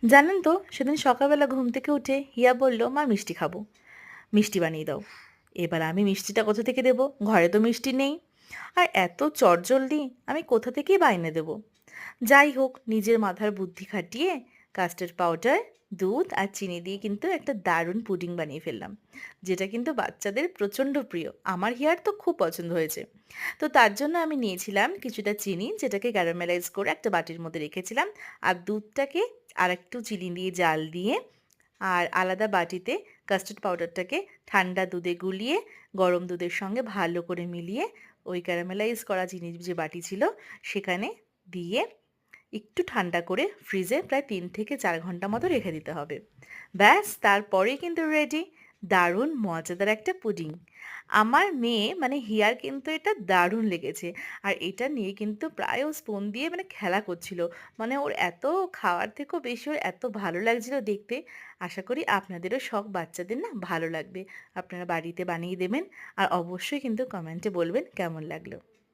জানেন তো, সেদিন সকালবেলা ঘুম থেকে উঠে হিয়া বলল, মা মিষ্টি খাবো, মিষ্টি বানিয়ে দাও। এবার আমি মিষ্টিটা কোথা থেকে দেবো? ঘরে তো মিষ্টি নেই। আর এত চটজলদি আমি কোথা থেকেই বাইনে দেবো? যাই হোক, নিজের মাথার বুদ্ধি খাটিয়ে কাস্টার্ড পাউডার, দুধ আর চিনি দিয়ে কিন্তু একটা দারুণ পুডিং বানিয়ে ফেললাম, যেটা কিন্তু বাচ্চাদের প্রচণ্ড প্রিয়। আমার হিয়ার তো খুব পছন্দ হয়েছে। তো তার জন্য আমি নিয়েছিলাম কিছুটা চিনি, যেটাকে ক্যারামেলাইজ করে একটা বাটির মধ্যে রেখেছিলাম, আর দুধটাকে আর একটু চিনি দিয়ে জাল দিয়ে, আর আলাদা বাটিতে কাস্টার্ড পাউডারটাকে ঠান্ডা দুধে গুলিয়ে গরম দুধের সঙ্গে ভালো করে মিলিয়ে ওই ক্যারামেলাইজ করা চিনির যে বাটি ছিল সেখানে দিয়ে একটু ঠান্ডা করে ফ্রিজে প্রায় 3 থেকে 4 ঘন্টা মতো রেখে দিতে হবে। ব্যাস, তারপরেই কিন্তু রেডি দারুণ মজাদার একটা পুডিং। আমার মেয়ে মানে হিয়ার কিন্তু এটা দারুণ লেগেছে। আর এটা নিয়ে কিন্তু প্রায় ও স্পুন দিয়ে মানে খেলা করছিল। মানে ওর এত খাওয়ার থেকেও বেশি ওর এত ভালো লাগছিল দেখতে। আশা করি আপনাদেরও শখ বাচ্চাদের না ভালো লাগবে। আপনারা বাড়িতে বানিয়ে দেবেন আর অবশ্যই কিন্তু কমেন্টে বলবেন কেমন লাগলো।